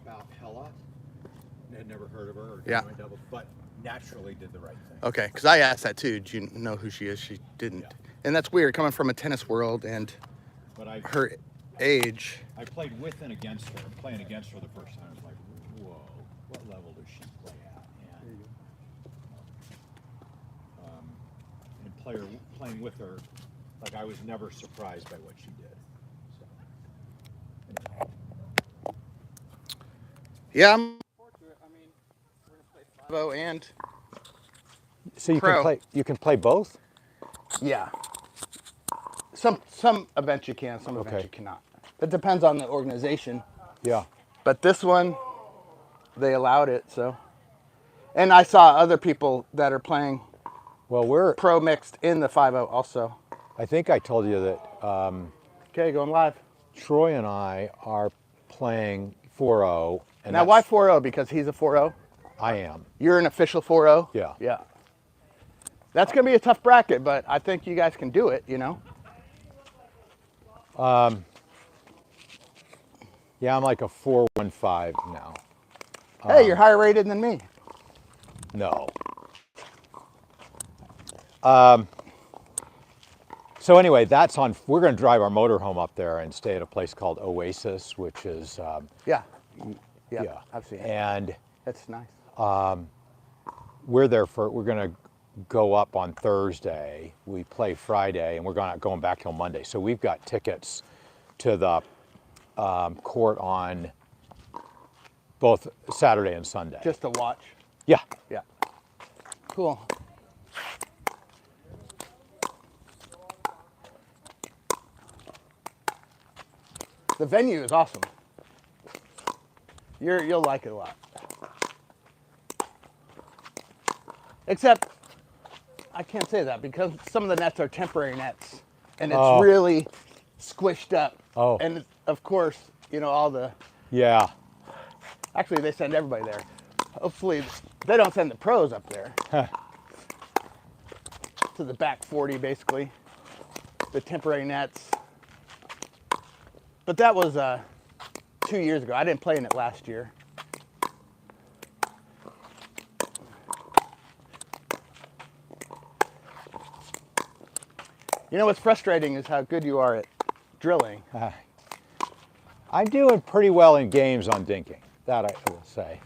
about Hella. Had never heard of her or Yeah. double, but naturally did the right thing. Okay, because I asked that too. Do you know who she is? She didn't. Yeah. And that's weird coming from a tennis world and But her age. I played with and against her. Playing against her the first time, I was like, whoa, what level does she play at? And playing with her, like I was never surprised by what she did. So, anyway. Yeah, I'm looking forward to it. I mean, we're gonna play 5-0 and So you Pro. you can play both? yeah. Some events you can, some events Okay. you cannot. It depends on the organization. Yeah. But this one, they allowed it, so. And I saw other people that are playing Well, pro mixed in the 5-0 also. I think I told you that Okay, going live. Troy and I are playing 4-0. And Now, why 4-0? Because he's a 4-0? I am. You're an official 4-0? Yeah. Yeah. That's going to be a tough bracket, but I think you guys can do it, you know? Yeah, I'm like a 4-1-5 now. Hey, you're higher rated than me. No. So anyway, that's on. We're going to drive our motorhome up there and stay at a place called Oasis, which is Yeah. yeah. I've seen it. And That's nice. we're going to go up on Thursday. We play Friday, and we're going back till Monday. So we've got tickets to the court on both Saturday and Sunday. Just to watch. Yeah. Yeah. Cool. The venue is awesome. You'll like it a lot. Except, I can't say that because some of the nets are temporary nets, and it's really squished up. Oh. And of course, you know, all the, Yeah. actually they send everybody there. Hopefully, they don't send the pros up there. To the back 40, basically. The temporary nets. But that was 2 years ago. I didn't play in it last year. You know what's frustrating is how good you are at drilling. I'm doing pretty well in games on dinking. That I will say.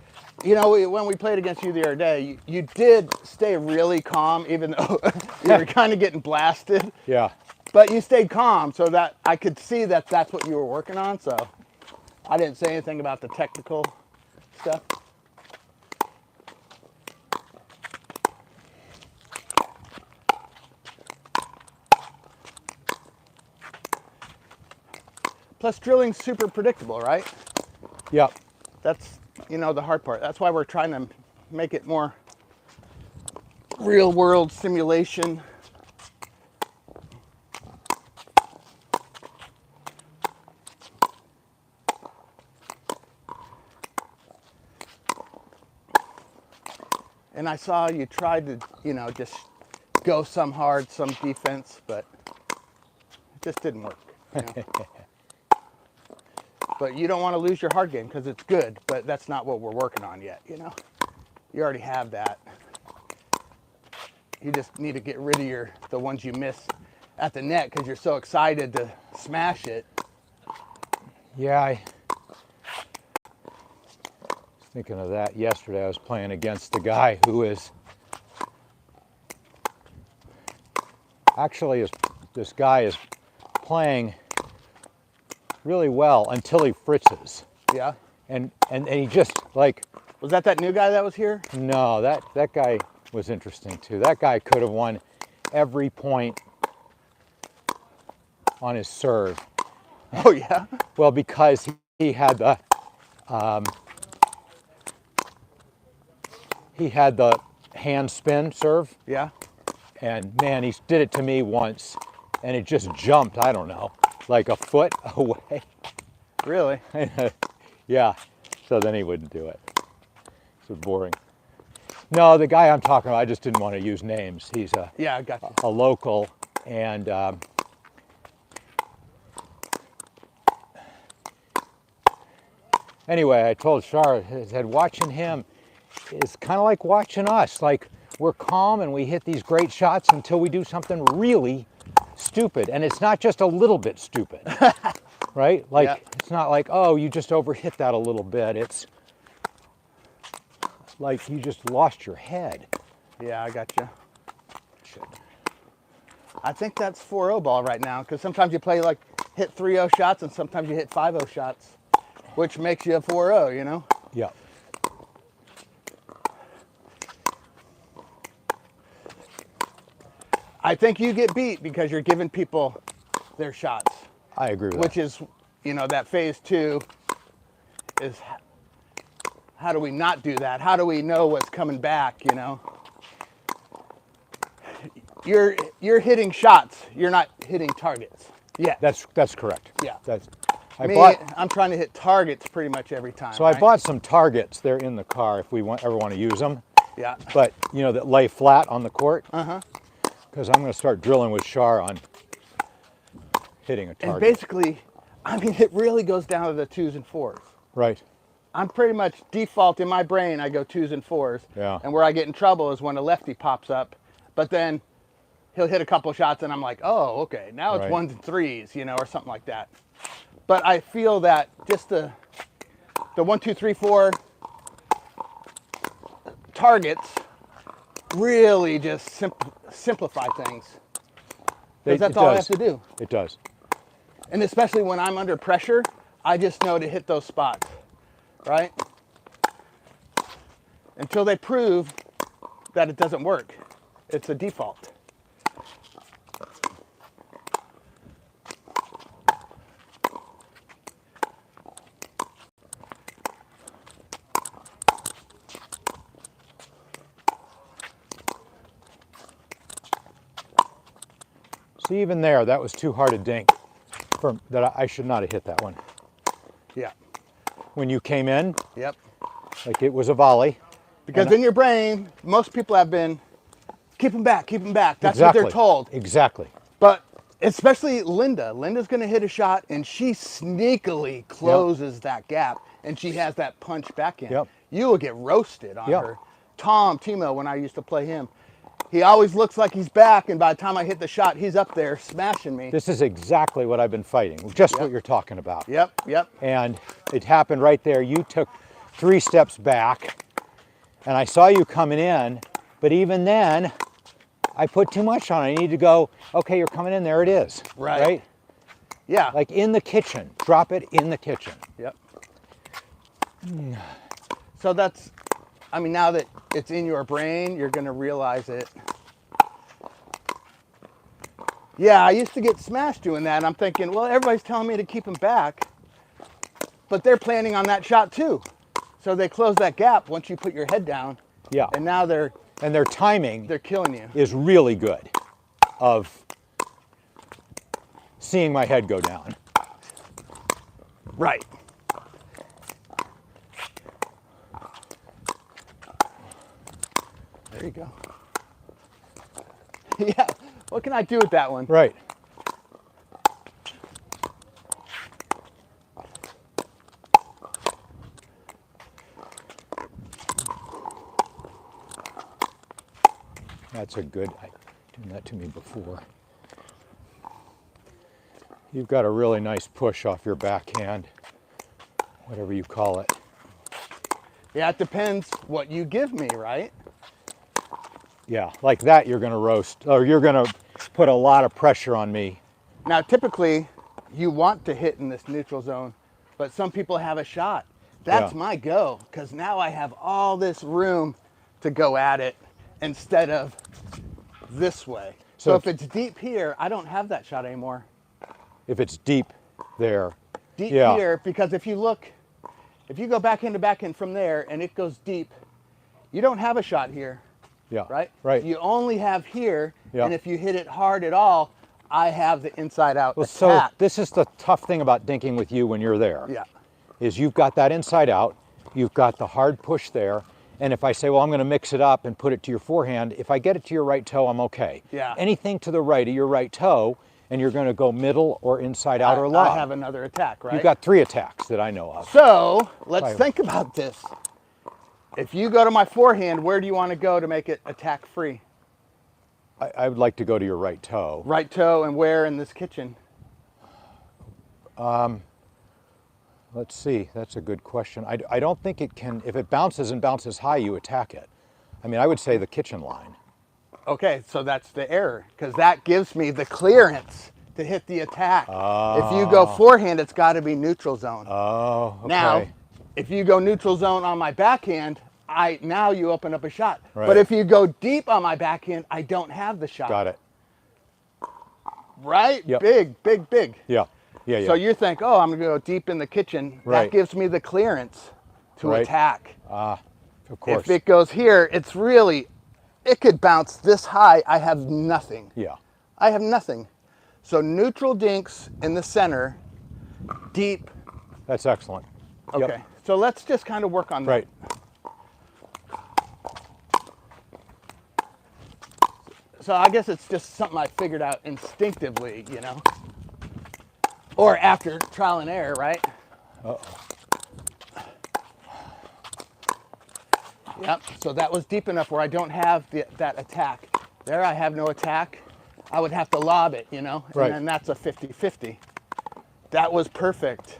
You know, when we played against you the other day, you did stay really calm, even though you were kind of getting blasted. Yeah. But you stayed calm, so that I could see that that's what you were working on. So I didn't say anything about the technical stuff. Plus, drilling's super predictable, right? Yep. That's, you know, the hard part. That's why we're trying to make it more real world simulation. And I saw you tried to, you know, just go some hard, some defense, but it just didn't work. You know? But you don't want to lose your hard game because it's good, but that's not what we're working on yet, you know? You already have that. You just need to get rid of the ones you miss at the net because you're so excited to smash it. Yeah, I was thinking of that yesterday. I was playing against the guy who is actually this guy is playing really well until he fritzes. Yeah? And he just like, Was that new guy that was here? no, that guy was interesting too. That guy could have won every point on his serve. Oh, yeah? Well, because he had the hand spin serve, Yeah? and man, he did it to me once, and it just jumped. I don't know, like a foot away. Really? Yeah. So then he wouldn't do it. So boring. No, the guy I'm talking about, I just didn't want to use names. He's Yeah, I got you. a local, and Anyway, I told Shar, I said, watching him is kind of like watching us. Like, we're calm and we hit these great shots until we do something really stupid. And it's not just a little bit stupid, right? Like, Yeah. it's not like, oh, you just overhit that a little bit. It's like you just lost your head. Yeah, I got you. I think that's 4-0 ball right now, because sometimes you play like hit 3-0 shots and sometimes you hit 5-0 shots, which makes you a 4-0, you know? Yeah. I think you get beat because you're giving people their shots, I agree with which that. is, you know, that phase 2 is how do we not do that? How do we know what's coming back, you know? You're hitting shots, you're not hitting targets. Yeah. That's correct. Yeah. That's, I'm trying to hit targets pretty much every time. So I right? bought some targets. They're in the car if we ever want to use them. Yeah. But, you know, that lay flat on the court. Uh-huh. Because I'm going to start drilling with Shar on hitting a And target. basically, I mean, it really goes down to the 2s and 4s. Right. I'm pretty much default in my brain, I go 2s and 4s. Yeah. And where I get in trouble is when a lefty pops up. But then he'll hit a couple shots and I'm like, oh, okay, now it's Right. 1s and 3s, you know, or something like that. But I feel that just the 1, 2, 3, 4 targets really just simplify things. Because that's all I have to do. It does. And especially when I'm under pressure, I just know to hit those spots, right? Until they prove that it doesn't work. It's a default. See, even there, that was too hard a dink. I should not have hit that one. Yeah. When you came in, Yep. like it was a volley. Because in your brain, most people have been, keep them back, keep them back. That's Exactly. what they're told. Exactly. But especially Linda. Linda's going to hit a shot and she sneakily closes that gap and she has that punch back in. Yep. You will get roasted on Yep. her. Timo, when I used to play him, he always looks like he's back, and by the time I hit the shot, he's up there smashing me. This is exactly what I've been fighting, just Yep. what you're talking about. Yep, yep. And it happened right there. You took 3 steps back, and I saw you coming in, but even then, I put too much on it. I need to go, okay, you're coming in, there it is. Right. Yeah. Like in the kitchen, drop it in the kitchen. Yep. So that's, I mean, now that it's in your brain, you're going to realize it. Yeah, I used to get smashed doing that. And I'm thinking, well, everybody's telling me to keep them back, but they're planning on that shot too. So they close that gap once you put your head down. Yeah. And now And their timing they're killing you. is really good of seeing my head go down. Right. There you go. Yeah. What can I do with that one? Right. That's a good, doing that to me before. You've got a really nice push off your backhand, whatever you call it. Yeah, it depends what you give me, right? Yeah, like that you're gonna roast, or you're gonna put a lot of pressure on me. Now, typically, you want to hit in this neutral zone, but some people have a shot. That's Yeah. my go, because now I have all this room to go at it instead of this way. So if it's deep here, I don't have that shot anymore. If it's deep there. Deep Yeah. here, because if you look, if you go back in from there and it goes deep, you don't have a shot here, Yeah. right? Right. You only have here, Yeah. and if you hit it hard at all, I have the inside out Well, so attack. this is the tough thing about dinking with you when you're there. Yeah. Is you've got that inside out, you've got the hard push there, and if I say, well, I'm going to mix it up and put it to your forehand, if I get it to your right toe, I'm okay. Yeah. Anything to the right of your right toe, and you're going to go middle or inside out or lob. I have another attack, right? You've got 3 attacks that I know of. So let's Right. think about this. If you go to my forehand, where do you want to go to make it attack free? I would like to go to your right toe. Right toe, and where in this kitchen? Let's see, that's a good question. I don't think it can, if it bounces and bounces high, you attack it. I mean, I would say the kitchen line. Okay, so that's the error, because that gives me the clearance to hit the attack. If you go forehand, it's got to be neutral zone. Oh, okay. Now, if you go neutral zone on my backhand, now you open up a shot. Right. But if you go deep on my backhand, I don't have the shot. Got it. Right? Yep. Big, big, big. Yeah, yeah, yeah. So you think, oh, I'm going to go deep in the kitchen. Right. That gives me the clearance to Right. attack. Of course. If it goes here, it's really, it could bounce this high. I have nothing. Yeah. I have nothing. So neutral dinks in the center, deep. That's excellent. Okay. Yep. So let's just kind of work on that. Right. So I guess it's just something I figured out instinctively, you know, or after trial and error, right? Uh-oh. Yep. So that was deep enough where I don't have that attack. There I have no attack. I would have to lob it, you know, and Right. then that's a 50-50. That was perfect.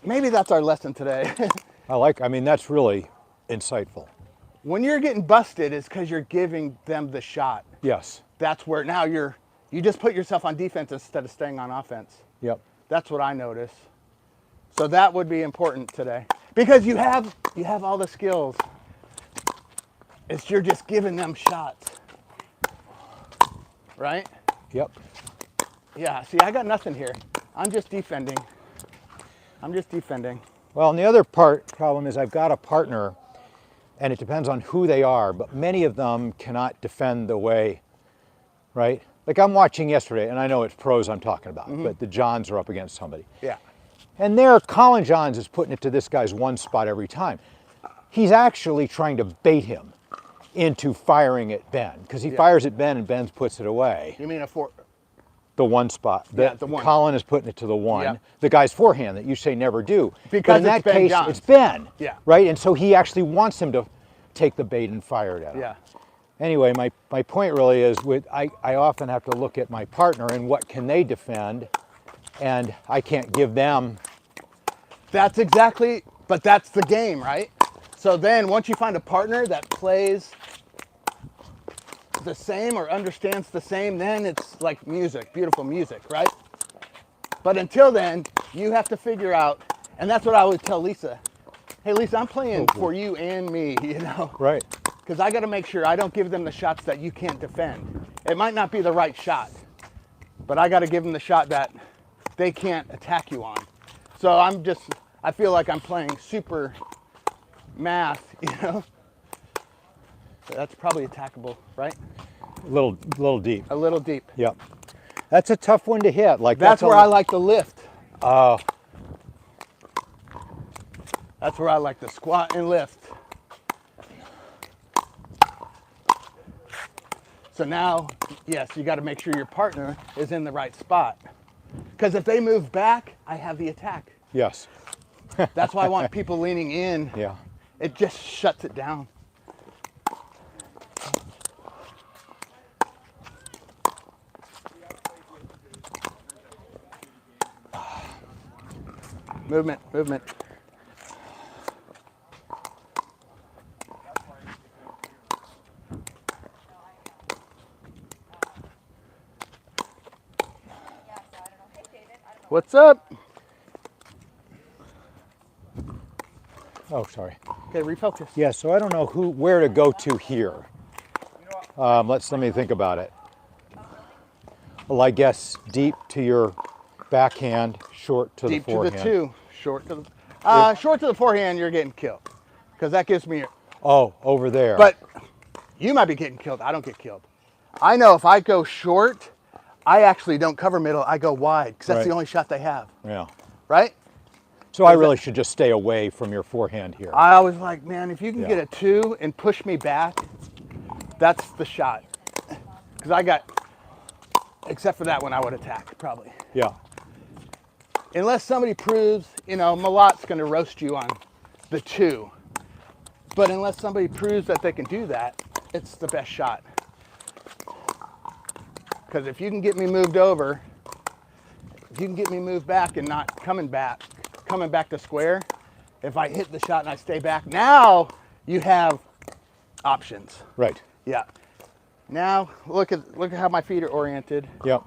Maybe that's our lesson today. I mean, that's really insightful. When you're getting busted, it's because you're giving them the shot. Yes. That's where now you just put yourself on defense instead of staying on offense. Yep. That's what I notice. So that would be important today because you have all the skills. It's you're just giving them shots, right? Yep. Yeah. See, I got nothing here. I'm just defending. Well, and the other problem is I've got a partner, and it depends on who they are, but many of them cannot defend the way, right? Like I'm watching yesterday, and I know it's pros I'm talking about, but the Johns are up against somebody. Yeah. And there, Colin Johns is putting it to this guy's one spot every time. He's actually trying to bait him into firing at Ben, because he fires at Ben and Ben puts it away. You mean The one spot. The one. Colin is putting it to the one. Yeah. The guy's forehand that you say never do. Because but in it's that Ben case, Johns. it's Ben. Yeah. Right? And so he actually wants him to take the bait and fire it at him. Yeah. Anyway, my point really is I often have to look at my partner and what can they defend, and I can't give them. That's the game, right? So then once you find a partner that plays the same or understands the same, then it's like music, beautiful music, right? But until then, you have to figure out, and that's what I would tell Lisa. Hey, Lisa, I'm playing for you and me, you know? Right. Because I got to make sure I don't give them the shots that you can't defend. It might not be the right shot, but I got to give them the shot that they can't attack you on. So I feel like I'm playing super math, you know? That's probably attackable, right? A little deep. A little deep. Yep. That's a tough one to hit. Like That's where I like the lift. Oh. That's where I like the squat and lift. So now, yes, you got to make sure your partner is in the right spot. Because if they move back, I have the attack. Yes. That's why I want people leaning in. Yeah. It just shuts it down. Movement, movement. What's up? Oh, sorry. Okay, refocus. Yeah, so I don't know where to go to here. Let me think about it. Well, I guess deep to your backhand, short to Deep the forehand. to the two, short to the short to the forehand. You're getting killed, because that gives me. Oh, over there. But you might be getting killed. I don't get killed. I know if I go short, I actually don't cover middle. I go wide because that's Right. the only shot they have. Yeah. Right? So I really should just stay away from your forehand here. I always like, man, if you can Yeah. get a two and push me back, that's the shot. Because except for that one I would attack, probably. Yeah. Unless somebody proves, Malat's going to roast you on the 2. But unless somebody proves that they can do that, it's the best shot. Because if you can get me moved over, if you can get me moved back and not coming back to square, if I hit the shot and I stay back, now you have options. Right. Yeah. Now look at how my feet are oriented. Yep.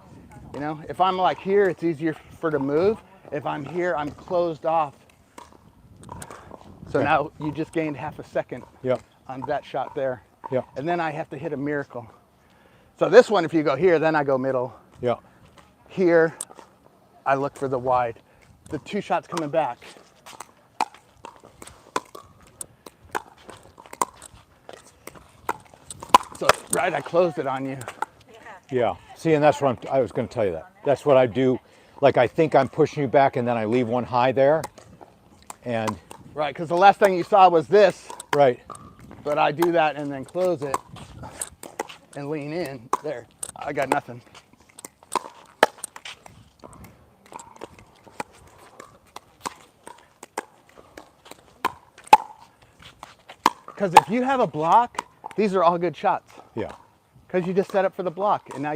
If I'm like here, it's easier for to move. If I'm here, I'm closed off. So Okay. now you just gained half a second Yep. on that shot there. Yep. And then I have to hit a miracle. So this one, if you go here, then I go middle. Yep. Here, I look for the wide. The 2 shots coming back. So, right, I closed it on you. Yeah. See, and that's what I was going to tell you that. That's what I do. Like, I think I'm pushing you back, and then I leave one high there. And Right, because the last thing you saw was this, right. but I do that and then close it and lean in. There, I got nothing. Because if you have a block, these are all good shots. Yeah. Because you just set up for the block, and now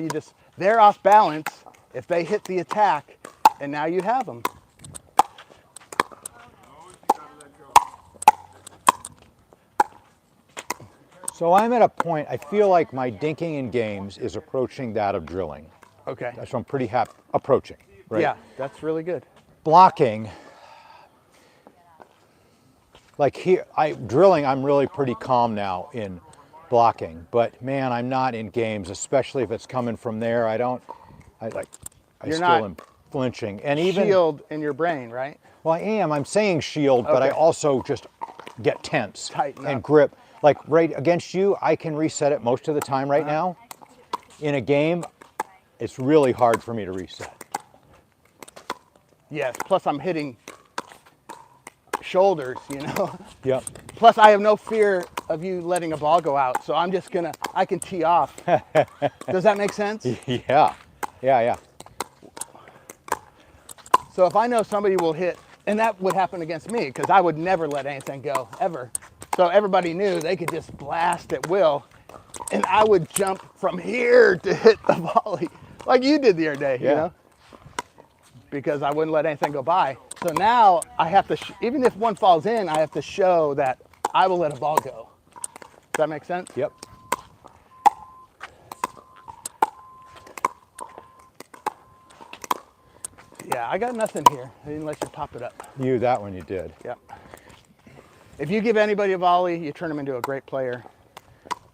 they're off balance if they hit the attack, and now you have them. So I'm at a point, I feel like my dinking in games is approaching that of drilling. Okay. That's what I'm pretty happy approaching. Right? Yeah, that's really good. Blocking, like here, drilling, I'm really pretty calm now in blocking, but man, I'm not in games, especially if it's coming from there. I You're still not am flinching. And even, shield in your brain, right? well, I'm saying shield, but I Okay. also just get tense Tighten and up. grip. Like right against you, I can reset it most of the time right now. In a game, it's really hard for me to reset. Yes, plus I'm hitting shoulders, Yep. Plus I have no fear of you letting a ball go out, so I can tee off. Does that make sense? Yeah. Yeah. So if I know somebody will hit, and that would happen against me, because I would never let anything go, ever. So everybody knew they could just blast at will, and I would jump from here to hit the volley, like you did the other day, Yeah. because I wouldn't let anything go by. So now I have to, even if one falls in, I have to show that I will let a ball go. Does that make sense? Yep. Yeah, I got nothing here. I didn't let you pop it up. That one you did. Yep. If you give anybody a volley, you turn them into a great player,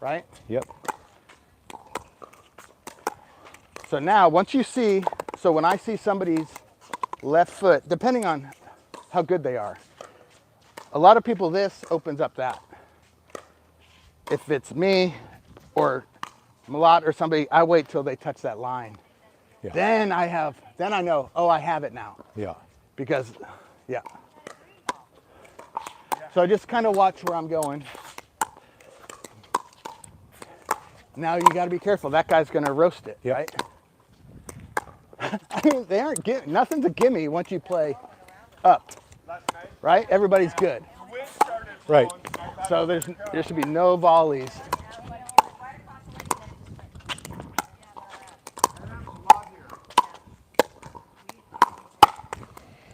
right? Yep. So now, when I see somebody's left foot, depending on how good they are, a lot of people, this opens up that. If it's me or Malat or somebody, I wait till they touch that line. Yeah. Then I know, oh, I have it now. Yeah. Because, yeah. So just kind of watch where I'm going. Now you got to be careful. That guy's going to roast it, Yep. right? I mean, they aren't nothing's a gimme once you play up, right? Everybody's good. Right. So there should be no volleys.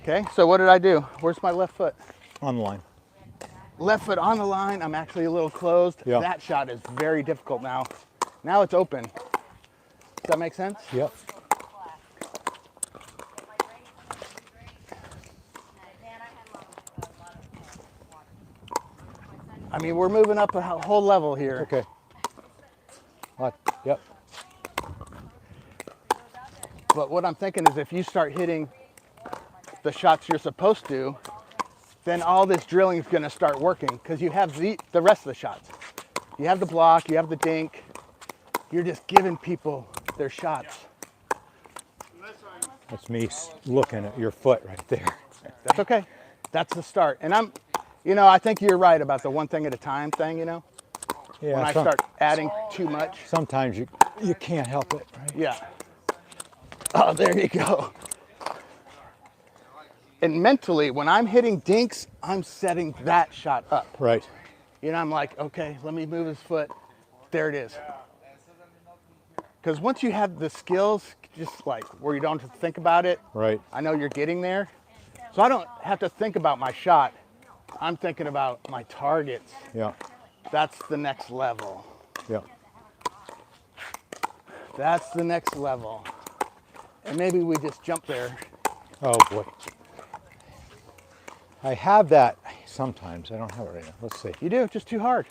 Okay, so what did I do? Where's my left foot? On the line. Left foot on the line. I'm actually a little closed. Yeah. That shot is very difficult now. Now it's open. Does that make sense? Yep. I mean, we're moving up a whole level here. Okay. Yep. But what I'm thinking is if you start hitting the shots you're supposed to, then all this drilling is going to start working because you have the rest of the shots. You have the block, you have the dink. You're just giving people their shots. That's me looking at your foot right there. That's okay. That's the start. And I think you're right about the one thing at a time thing, Yeah. when I start adding too much. Sometimes you can't help it, right? Yeah. Oh, there you go. And mentally, when I'm hitting dinks, I'm setting that shot up. Right. You know, I'm like, okay, let me move his foot. There it is. Because once you have the skills, just like where you don't have to think about it, Right. I know you're getting there. So I don't have to think about my shot. I'm thinking about my targets. Yeah. That's the next level. Yeah. That's the next level. And maybe we just jump there. Oh boy. I have that sometimes. I don't have it right now. Let's see. You do, just too hard.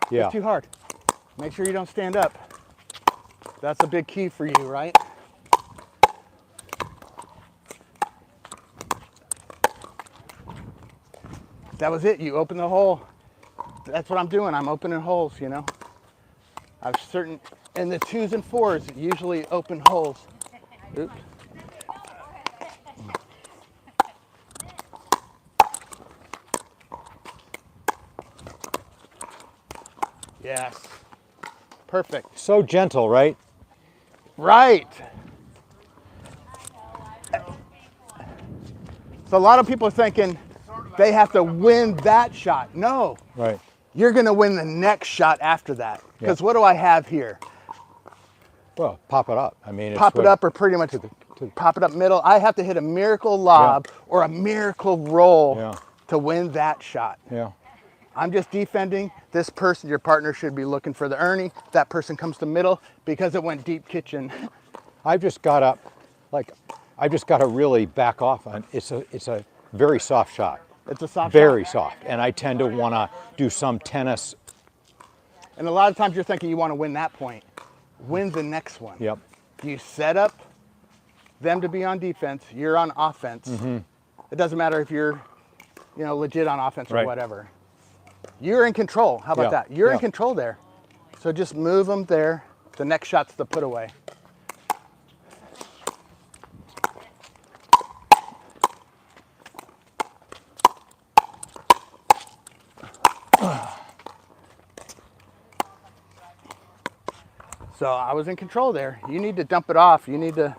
Yeah. Just too hard. Make sure you don't stand up. That's a big key for you, right? That was it. You open the hole. That's what I'm doing. I'm opening holes, you know. I've certain, and the 2s and 4s usually open holes. Oops. Yes. Perfect. So gentle, right? Right. So a lot of people are thinking they have to win that shot. No, Right. you're going to win the next shot after that. Because what do I have here? Well, pop it up. I mean, it's Pop it what- up or pretty much pop it up middle. I have to hit a miracle lob or a miracle roll to win that shot. Yeah. I'm just defending. This person, your partner, should be looking for the Ernie. That person comes to middle because it went deep kitchen. I've just got to, like, I've just got to really back off on. It's a very soft shot. It's a soft Very shot. soft, and I tend to want to do some tennis. And a lot of times you're thinking you want to win that point. Win the next one. Yep. You set up them to be on defense. You're on offense. It doesn't matter if you're, you know, legit on offense or Right. whatever. You're in control. How about Yeah. that? You're in Yeah. control there. So just move them there. The next shot's the put away. So I was in control there. You need to dump it off. You need to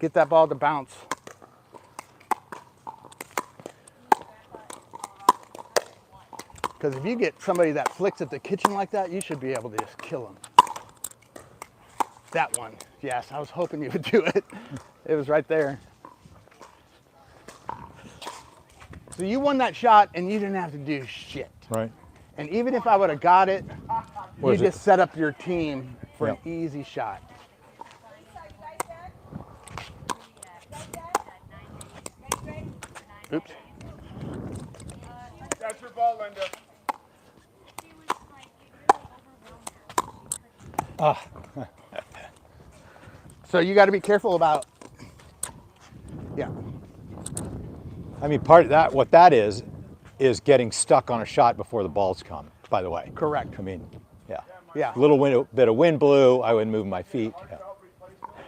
get that ball to bounce. Because if you get somebody that flicks at the kitchen like that, you should be able to just kill them. That one. Yes, I was hoping you would do it. It was right there. So you won that shot and you didn't have to do shit. Right. And even if I would have got it, you Was it- just set up your team for an Yeah. easy shot. Oops. That's your ball, Linda. So you got to be careful about, yeah. I mean, part of that, what that is getting stuck on a shot before the balls come. By the way. Correct. I mean, yeah. Yeah. A little bit of wind blew. I would move my feet. Yeah.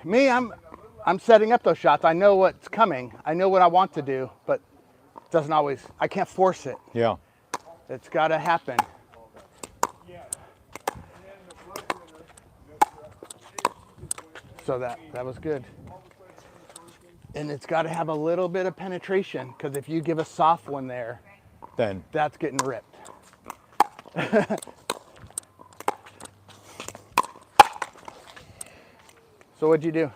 Me, I'm setting up those shots. I know what's coming. I know what I want to do, but it doesn't always, I can't force it. Yeah. It's got to happen. So that was good. And it's got to have a little bit of penetration, because if you give a soft one there, Then. that's getting ripped. So what'd you do?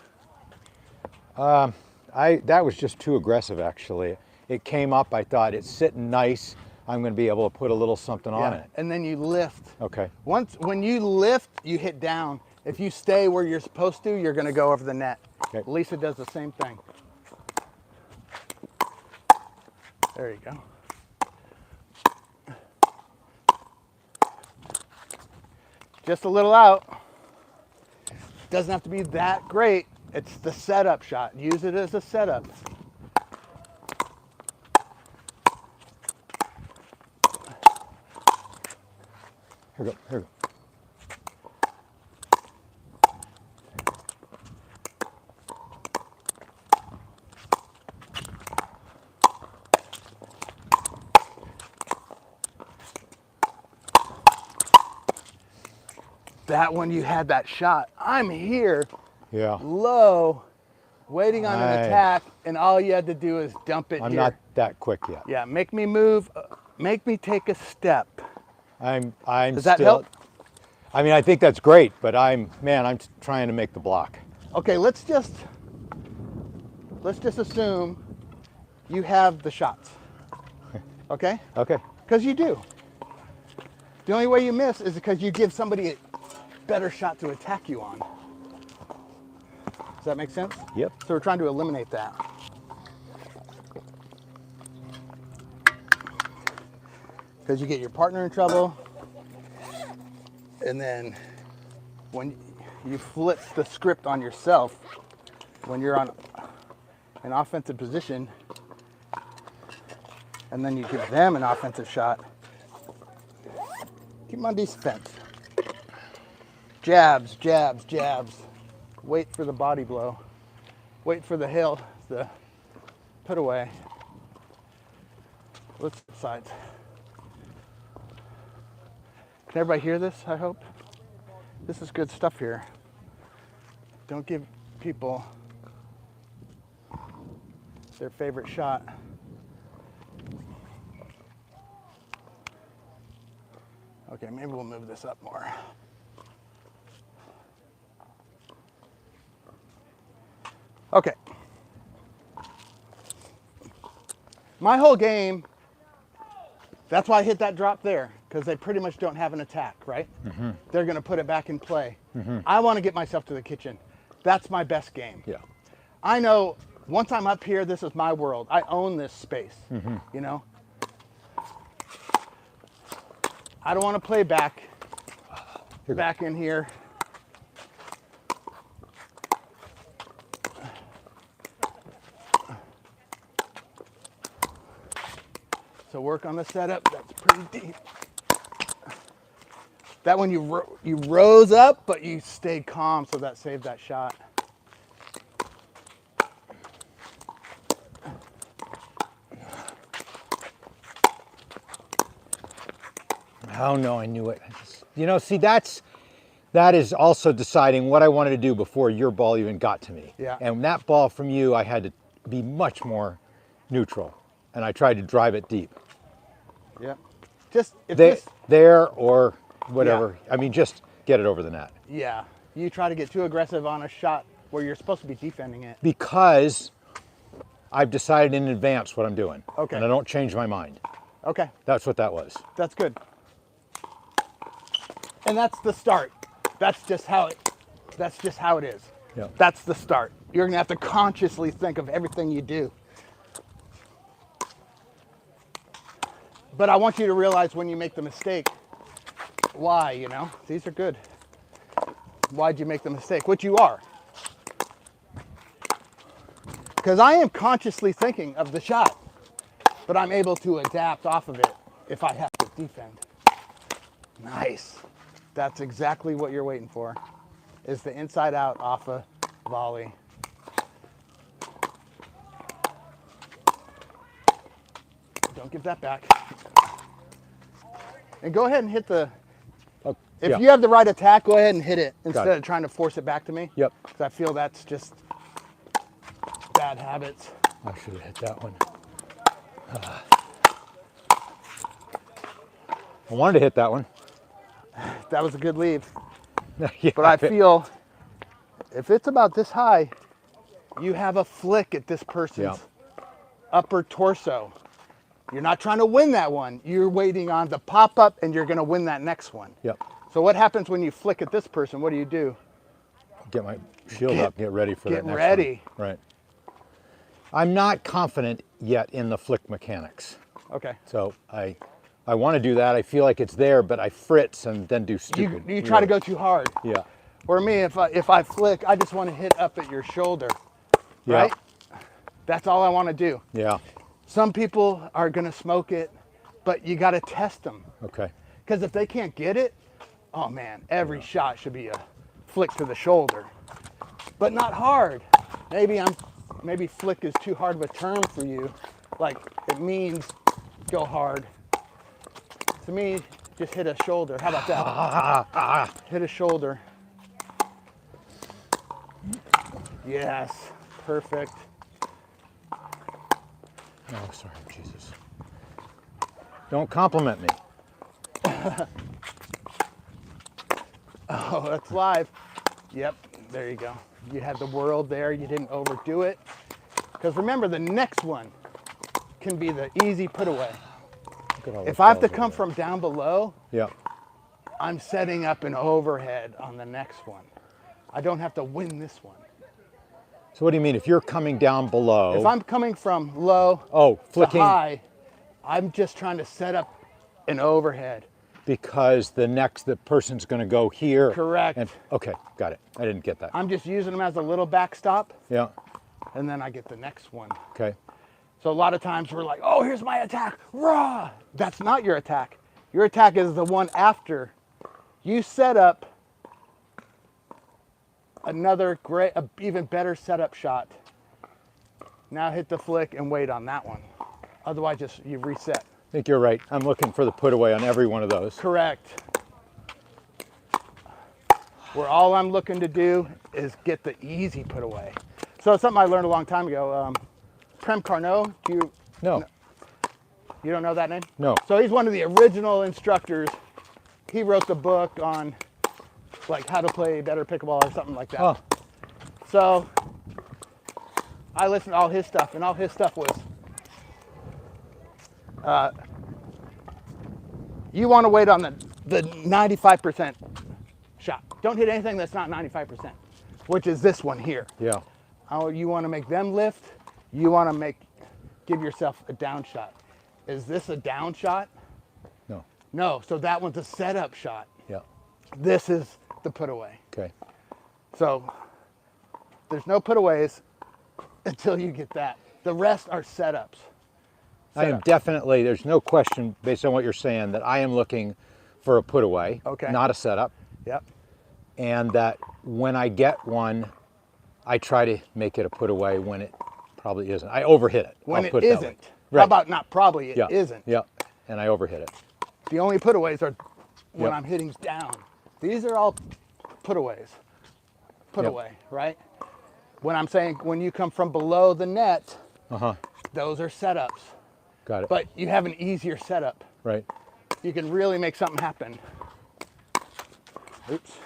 That was just too aggressive, actually. It came up. I thought it's sitting nice. I'm going to be able to put a little something on it. And then you lift. Okay. When you lift, you hit down. If you stay where you're supposed to, you're going to go over the net. Okay. Lisa does the same thing. There you go. Just a little out. Doesn't have to be that great. It's the setup shot. Use it as a setup. Here we go. Here we go. That when you had that shot, I'm here Yeah. low, waiting on an I- attack, and all you had to do is dump it I'm here. not that quick yet. Yeah, make me move, make me take a step. I'm Does still. that help? I mean, I think that's great, but I'm trying to make the block. Okay, let's just assume you have the shots. Okay? Okay. Because you do. The only way you miss is because you give somebody a better shot to attack you on. Does that make sense? Yep. So we're trying to eliminate that. Because you get your partner in trouble, and then when you flip the script on yourself, when you're on an offensive position, and then you give them an offensive shot, keep them on defense. Jabs, jabs, jabs. Wait for the body blow. Wait for the put away. Let's sides. Can everybody hear this, I hope? This is good stuff here. Don't give people their favorite shot. Okay, maybe we'll move this up more. Okay. My whole game, that's why I hit that drop there, because they pretty much don't have an attack, right? Mm-hmm. They're going to put it back in play. Mm-hmm. I want to get myself to the kitchen. That's my best game. Yeah. I know once I'm up here, this is my world. I own this space, you know? I don't want to play back in here. So work on the setup. That's pretty deep. That one you rose up, but you stayed calm, so that saved that shot. Oh no, I knew it. See, that is also deciding what I wanted to do before your ball even got to me. Yeah. And that ball from you, I had to be much more neutral, and I tried to drive it deep. Yeah. Just if there or whatever. Yeah. I mean, just get it over the net. Yeah. You try to get too aggressive on a shot where you're supposed to be defending it. Because I've decided in advance what I'm doing. Okay. And I don't change my mind. Okay. That's what that was. That's good. And that's the start. That's just how it is. Yeah. That's the start. You're gonna have to consciously think of everything you do. But I want you to realize when you make the mistake, why, you know? These are good. Why'd you make the mistake? Which you are. Because I am consciously thinking of the shot, but I'm able to adapt off of it if I have to defend. Nice. That's exactly what you're waiting for, is the inside out off a volley. Don't give that back. And go ahead and hit the, if you have the right attack, go ahead and hit it instead of trying to force it back to me. Yep. Because I feel that's just bad habits. I should have hit that one. I wanted to hit that one. That was a good leave. Yeah, but I feel if it's about this high, you have a flick at this person's upper torso. You're not trying to win that one. You're waiting on the pop up and you're going to win that next one. Yep. So what happens when you flick at this person? What do? Get my shield up, get ready for that next one. Get ready. Right. I'm not confident yet in the flick mechanics. Okay. So I want to do that. I feel like it's there, but I fritz and then do stupid. You try to go too hard. Yeah. Or me, if I flick, I just want to hit up at your shoulder. Yeah. Right? That's all I want to do. Yeah. Some people are going to smoke it, but you got to test them. Okay. Because if they can't get it, oh man, every shot should be a flick to the shoulder. But not hard. Maybe flick is too hard of a term for you. Like it means go hard. To me, just hit a shoulder. How about that? Hit a shoulder. Yes, perfect. Oh, sorry, Jesus. Don't compliment me. Oh, that's live. Yep, there you go. You had the world there, you didn't overdo it. Because remember, the next one can be the easy put away. Look at all If those I have to balls come over there. from down below, Yeah. I'm setting up an overhead on the next one. I don't have to win this one. So what do you mean? If you're coming down below, If I'm coming from low oh, to flicking high, I'm just trying to set up an overhead. because the person's going to go here. Correct. And okay, got it. I didn't get that. I'm just using them as a little backstop, Yeah. and then I get the next one. Okay. So a lot of times we're like, oh, here's my attack, raw. That's not your attack. Your attack is the one after. You set up another great, even better setup shot. Now hit the flick and wait on that one. Otherwise, just you reset. I think you're right. I'm looking for the put away on every one of those. Correct. Where all I'm looking to do is get the easy put away. So it's something I learned a long time ago. Prem Carnot, No. you don't know that name? No. So he's one of the original instructors. He wrote the book on like how to play better pickleball or something like that. Oh, So I listened to all his stuff, and all his stuff was you want to wait on the 95% shot. Don't hit anything that's not 95%, which is this one here. yeah. You want to make them lift. You want to give yourself a down shot. Is this a down shot? No. No, so that one's a setup shot. Yeah. This is the put away. Okay. So there's no put aways until you get that. The rest are setups. I am definitely, there's no question based on what you're saying that I am looking for a put away, Okay. not a setup. Yep. And that when I get one, I try to make it a put away when it probably isn't. I overhit it. When I'll it put it that way. isn't. Right. How about not probably, it Yeah. isn't. Yeah. And I overhit it. The only put aways are when Yep. I'm hitting down. These are all put aways. Put Yep. away, right? When I'm saying when you come from below the net, Uh-huh. those are setups. Got it. But you have an easier setup. right. You can really make something happen. Oops.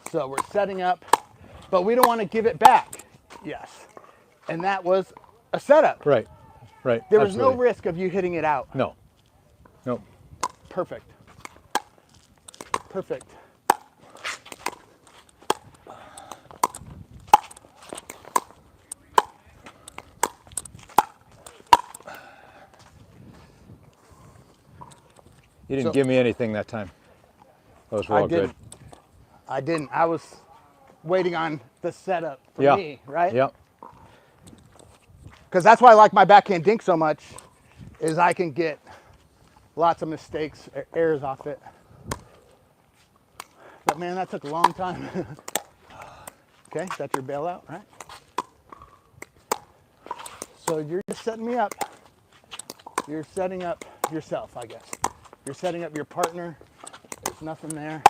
So we're setting up, but we don't want to give it back. Yes. And that was a setup. Right. Right. There was no Absolutely. risk of you hitting it out. No. No. Perfect. Perfect. You didn't So- give me anything that time. Those were all good. I didn't. I was waiting on the setup for Yeah. me, right? Yep. Because that's why I like my backhand dink so much, is I can get lots of mistakes, errors off it. But man, that took a long time. Okay, that's your bailout, right? So you're just setting me up. You're setting up yourself, I guess. You're setting up your partner. There's nothing there.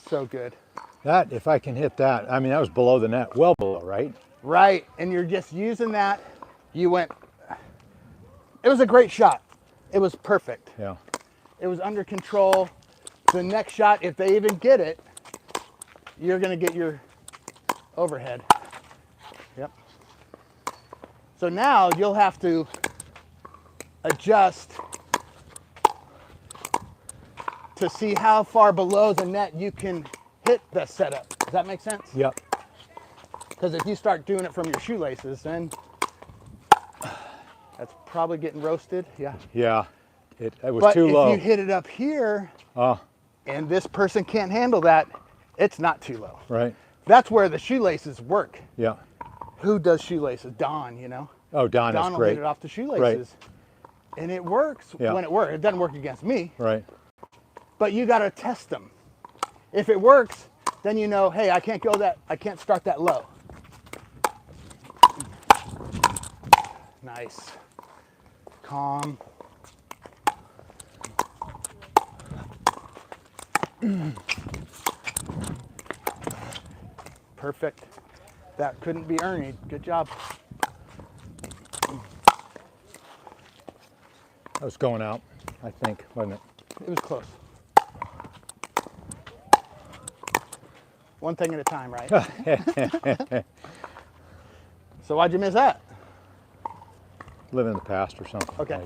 So good. That, if I can hit that, I mean, that was below the net, well below, right? Right, and you're just using that. You went, it was a great shot. It was perfect. Yeah. It was under control. The next shot, if they even get it, you're gonna get your overhead. Yep. So now you'll have to adjust to see how far below the net you can hit the setup. Does that make sense? Yep. Because if you start doing it from your shoelaces, then that's probably getting roasted. Yeah. Yeah. It was But too low. if you hit it up here Oh, and this person can't handle that, it's not too low. right. That's where the shoelaces work. Yeah. Who does shoelaces? Don, you know? Oh, Don Don is will great. hit it off the shoelaces. And it works Yeah. when it works. It doesn't work against me, Right. but you got to test them. If it works, then you know, hey, I can't start that low. Nice. Calm. Perfect. That couldn't be Ernie. Good job. That was going out, I think, wasn't it? It was close. One thing at a time, right? So why'd you miss that? Live in the past or something. Okay.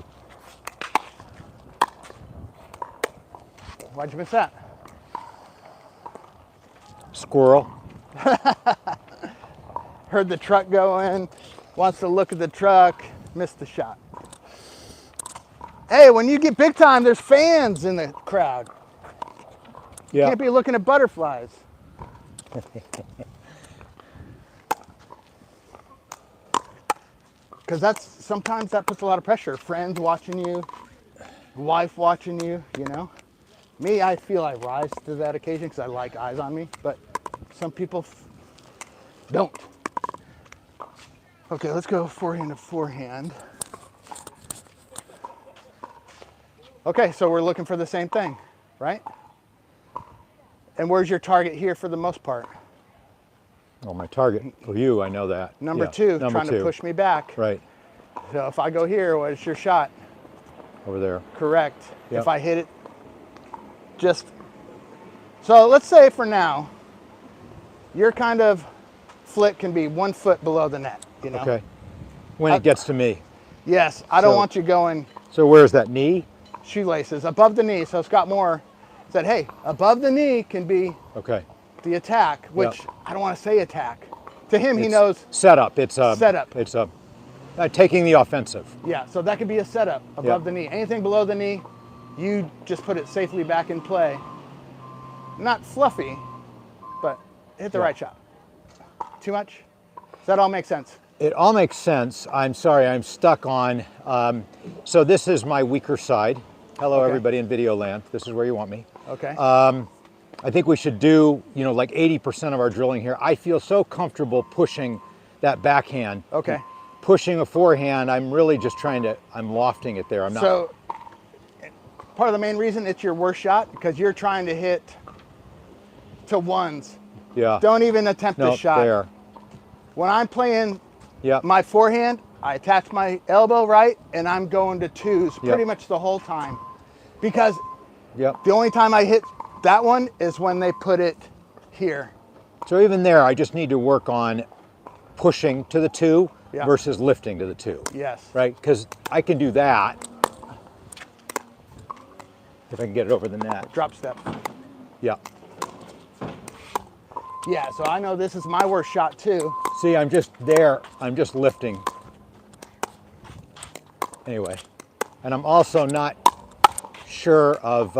Like, Why'd you miss that? squirrel. Heard the truck going, wants to look at the truck, missed the shot. Hey, when you get big time, there's fans in the crowd. Yeah. Can't be looking at butterflies. Because sometimes that puts a lot of pressure. Friends watching you, wife watching you, you know. Me, I feel I rise to that occasion because I like eyes on me, but some people don't. Okay, let's go forehand to forehand. Okay, so we're looking for the same thing, right? And where's your target here for the most part? Well, my target for you, I know that. Number Yeah, two, number trying to push me back. Right, So if I go here, what is your shot? over there. Correct. Yep. If I hit it, so let's say for now, your kind of flick can be 1 foot below the net, you know? Okay. When it gets to me. Yes, I don't So- want you going So where's that knee? shoelaces above the knee. So Scott Moore said, hey, above the knee can be Okay. the attack, which I don't want to say attack. To him, he It's knows, setup. It's a Setup. It's a taking the offensive. yeah, so that could be a setup above Yeah. the knee. Anything below the knee, you just put it safely back in play. Not fluffy, but hit the Yeah. right shot. Too much? Does that all make sense? It all makes sense. I'm sorry, I'm stuck on. So this is my weaker side. Hello, Okay. everybody in video land. This is where you want me. Okay. I think we should do, like 80% of our drilling here. I feel so comfortable pushing that backhand. Okay. Pushing a forehand, I'm really just I'm lofting it there. I'm not. So part of the main reason it's your worst shot because you're trying to hit to ones. Yeah. Don't even attempt No, this shot. there. When I'm playing Yeah. my forehand, I attach my elbow right and I'm going to twos pretty Yep. much the whole time. Because Yep. the only time I hit that one is when they put it here. So even there, I just need to work on pushing to the two Yeah. versus lifting to the two. Yes. Right? Because I can do that if I can get it over the net. Drop step. Yeah. Yeah, so I know this is my worst shot too. See, I'm just there. I'm just lifting. Anyway, and I'm also not sure of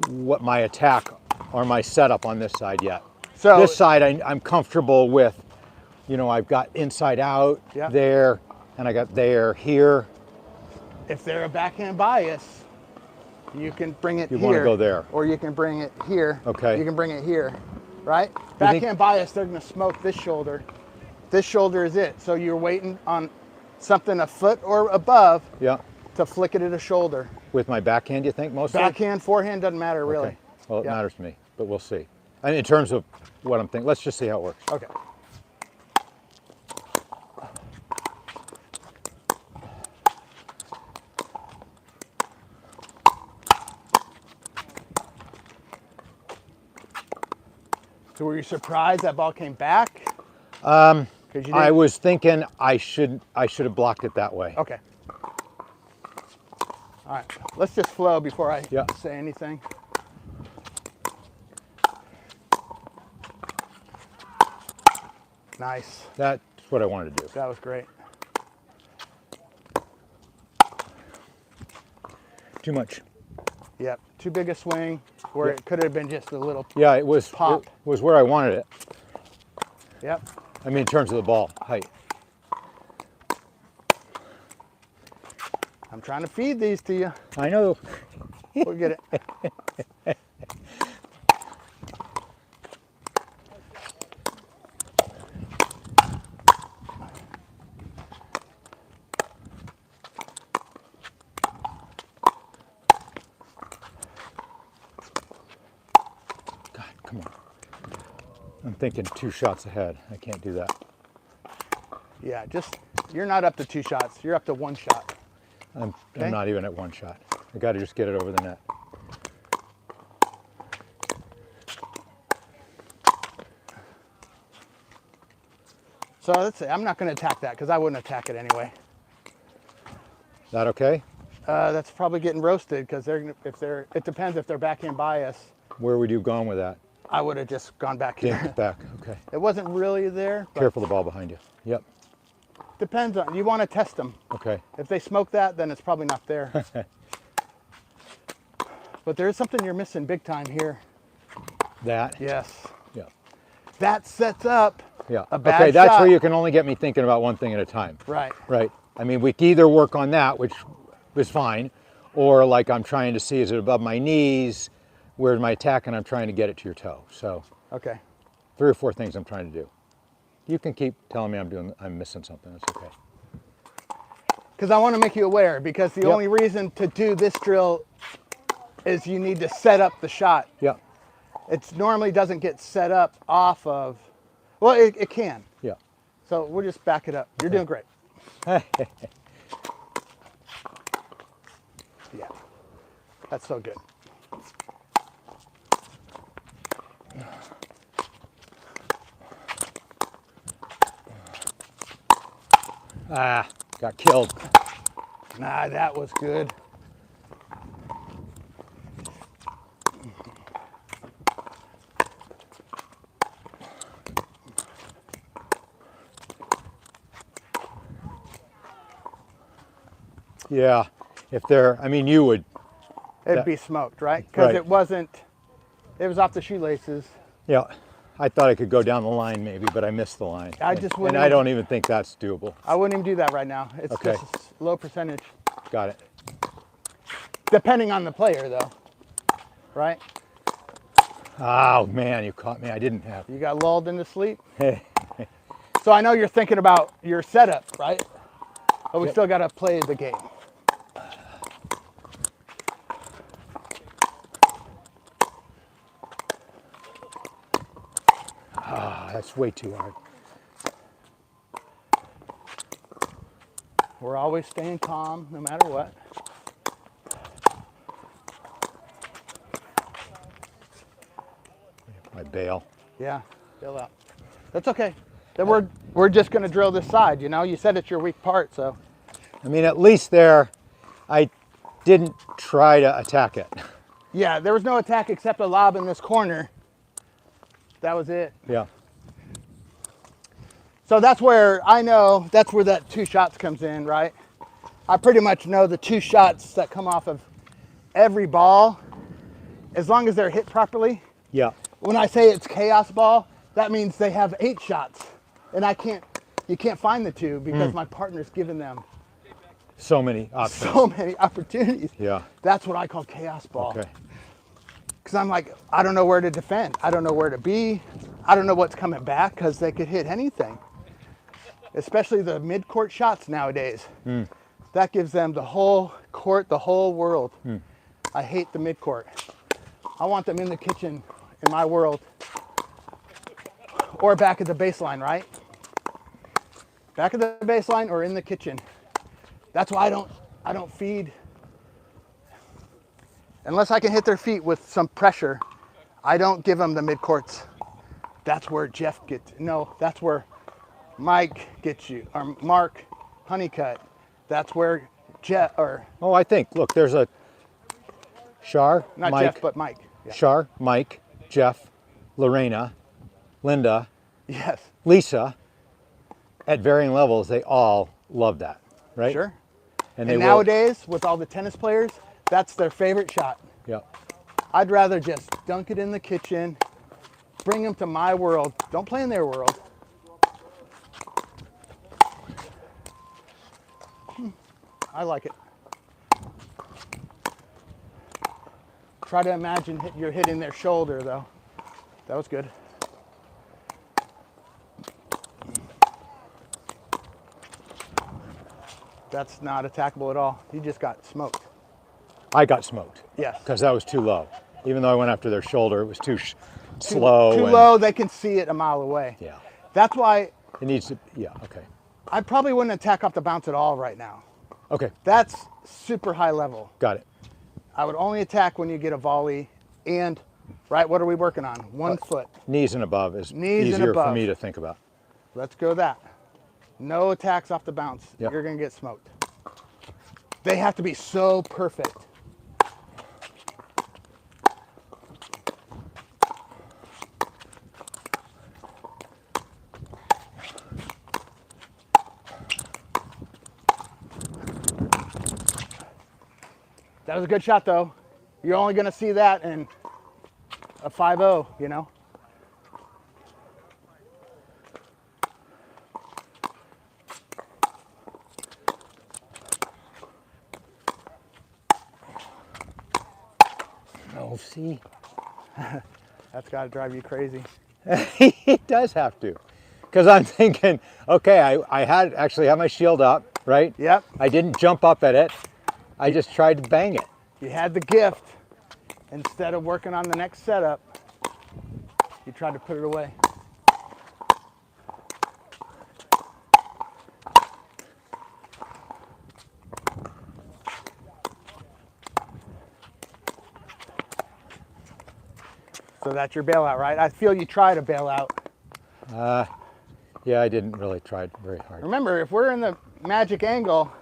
what my attack or my setup on this side yet. So This side, I'm comfortable with. I've got inside out Yeah. there, and I got there here. if they're a backhand bias, you can bring it You here. wanna go there. Or you can bring it here. Okay. You can bring it here, right? think- Backhand bias, they're gonna smoke this shoulder. This shoulder is it. So you're waiting on something a foot or above Yeah. to flick it at a shoulder. With my backhand, you think mostly? Backhand, forehand, doesn't matter really. Okay. Well, it Yeah. matters to me, but we'll see. And in terms of what I'm thinking, let's just see how it works. Okay. So were you surprised that ball came back? 'Cause you didn't- I was thinking I should have blocked it that way. Okay. All right. Let's just flow before I Yeah. say anything. Nice. That's what I wanted to do. That was great. Too much. Yep. Too big a swing where Yeah. it could have been just a little. Yeah, it was Pop. It was where I wanted it. Yep. I mean, in terms of the ball height. I'm trying to feed these to you. I know. We'll get it. God, come on. I'm thinking 2 shots ahead. I can't do that. Yeah, just, you're not up to 2 shots. You're up to 1 shot. I'm Okay. not even at 1 shot. I got to just get it over the net. So let's say I'm not going to attack that because I wouldn't attack it anyway. That okay? That's probably getting roasted because it depends if they're backhand bias. Where would you have gone with that? I would have just gone back here. Dinked back. Okay. It wasn't really there. But Careful the ball behind you. Yep. depends on, you want to test them. Okay. If they smoke that, then it's probably not there. But there's something you're missing big time here. That? Yes. Yeah. That sets up Yeah. a bad Okay, that's shot. where you can only get me thinking about one thing at a time. Right. Right. I mean, we can either work on that, which was fine, or like I'm trying to see, is it above my knees? Where's my attack? And I'm trying to get it to your toe. So Okay. 3 or 4 things I'm trying to do. You can keep telling me I'm missing something. That's okay. Because I want to make you aware, because the Yep. only reason to do this drill is you need to set up the shot. Yeah. It normally doesn't get set up off of, well, it can. Yeah. So we'll just back it up. You're doing great. Yeah. That's so good. Ah, got killed. Nah, that was good. Yeah. If they're, I mean, you would. It'd be smoked, right? Because Right. it was off the shoelaces. Yeah. I thought I could go down the line maybe, but I missed the line. I just wouldn't And I even- don't even think that's doable. I wouldn't even do that right now. It's Okay. just a low percentage. Got it. Depending on the player, though, right? Oh man, you caught me. I didn't have. You got lulled into sleep. So I know you're thinking about your setup, right? But we Yep. still got to play the game. That's way too hard. We're always staying calm, no matter what. I bail. Yeah, fill out. That's okay. Then we're just going to drill this side. You know, you said it's your weak part, so. I mean, at least there, I didn't try to attack it. Yeah, there was no attack except a lob in this corner. That was it. Yeah. So that's where I know, that's where that 2 shots comes in, right? I pretty much know the 2 shots that come off of every ball, as long as they're hit properly. Yeah. When I say it's chaos ball, that means they have 8 shots. And you can't find the 2 because my partner's given them So many options. so many opportunities. Yeah. That's what I call chaos ball. Okay. Because I'm like, I don't know where to defend. I don't know where to be. I don't know what's coming back because they could hit anything. Especially the mid-court shots nowadays. That gives them the whole court, the whole world. I hate the mid-court. I want them in the kitchen, in my world. Or back at the baseline, right? Back at the baseline or in the kitchen. That's why I don't feed. Unless I can hit their feet with some pressure, I don't give them the mid-courts. That's where Jeff gets, no, that's where Mike gets you, or Mark Honeycutt. That's where Jeff, or Oh, I think, look, there's a Shar, not Mike, Jeff, but Mike. Yeah. Shar, Mike, Jeff, Lorena, Linda, Yes, Lisa, at varying levels, they all love that, right? sure. And And will- nowadays, with all the tennis players, that's their favorite shot. Yeah. I'd rather just dunk it in the kitchen, bring them to my world. Don't play in their world. I like it. Try to imagine you're hitting their shoulder, though. That was good. That's not attackable at all. You just got smoked. I got smoked Yes. because that was too low. Even though I went after their shoulder, it was too slow. Too and- low, they can see it a mile away. Yeah. That's why It needs to. Yeah. Okay. I probably wouldn't attack off the bounce at all right now. Okay. That's super high level. Got it. I would only attack when you get a volley and, right, what are we working on? 1 foot. Knees and above is Knees and easier for above. me to think about. Let's go that. No attacks off the bounce. Yep. You're going to get smoked. They have to be so perfect. That was a good shot, though. You're only going to see that in a 5-0, you know? Oh, see. That's got to drive you crazy. It does have to. Because I'm thinking, okay, I actually had my shield up, right? Yep. I didn't jump up at it. I just tried to bang it. You had the gift. Instead of working on the next setup, you tried to put it away. So that's your bailout, right? I feel you try to bail out. Yeah, I didn't really try very hard. Remember, if we're in the magic angle,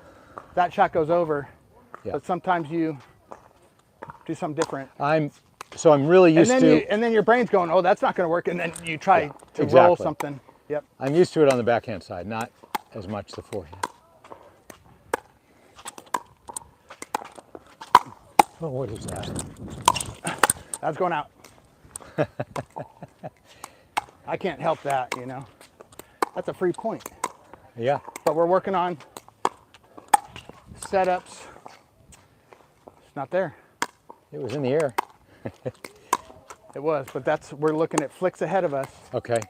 that shot goes over. Yeah. But sometimes you do something different. I'm really used to. And then your brain's going, oh, that's not going to work. And then you try Yeah, to roll exactly. something. Yep. I'm used to it on the backhand side, not as much the forehand. Oh, what is that? That's going out. I can't help that, you know. That's a free point. Yeah. But we're working on setups. It's not there. It was in the air. It was, but we're looking at flicks ahead of us. Okay.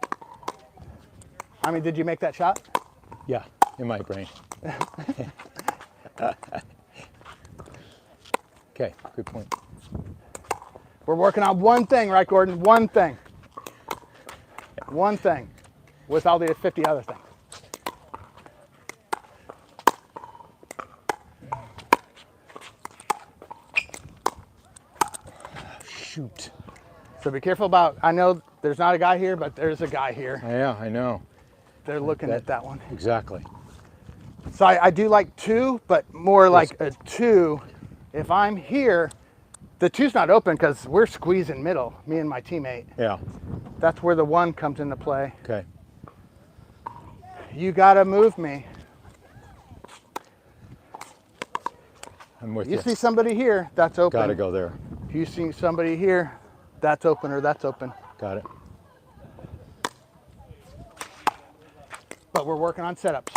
I mean, did you make that shot? Yeah, in my brain. Okay, good point. We're working on one thing, right, Gordon? One thing. One thing with all the 50 other things. Shoot. So be careful about, I know there's not a guy here, but there's a guy here. Yeah, I know. They're looking at that one. Exactly. So I do like 2, but more like a 2. If I'm here, the 2's not open because we're squeezing middle, me and my teammate. Yeah. That's where the 1 comes into play. Okay. You gotta move me. I'm with You you. see somebody here, that's open. Gotta go there. You see somebody here, that's open or that's open. Got it. But we're working on setups.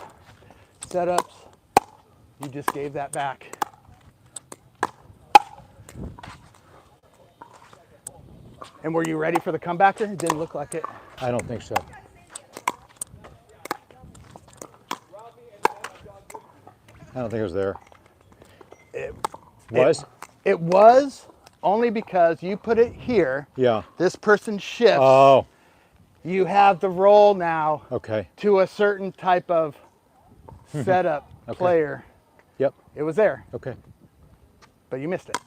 Setups, you just gave that back. And were you ready for the comebacker? It didn't look like it. I don't think so. I don't think it was there. It Was? It was only because you put it here. Yeah. This person shifts. Oh, You have the roll now okay. to a certain type of setup Okay. player. Yep. It was there, Okay. but you missed it.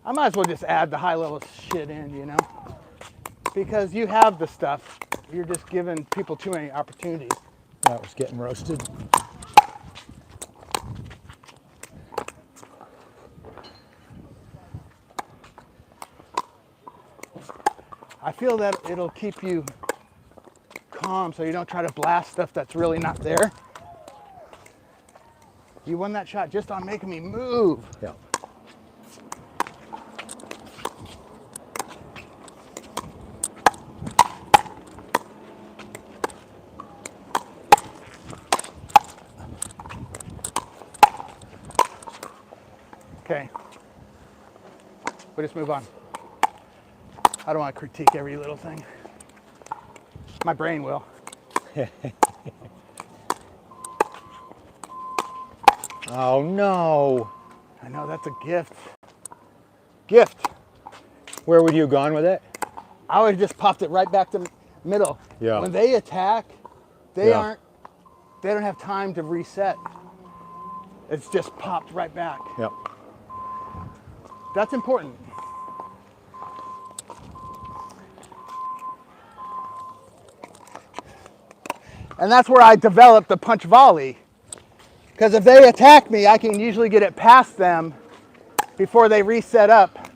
I might as well just add the high level shit in, you know? Because you have the stuff. You're just giving people too many opportunities. That was getting roasted. I feel that it'll keep you calm so you don't try to blast stuff that's really not there. You won that shot just on making me move. Yeah. Okay. We'll just move on. I don't want to critique every little thing. My brain will. Oh no. I know, that's a gift. Gift. Where would you have gone with it? I would have just popped it right back to middle. Yeah. When they attack, they Yeah. don't have time to reset. It's just popped right back. Yep. That's important. And that's where I developed the punch volley. Because if they attack me, I can usually get it past them before they reset up.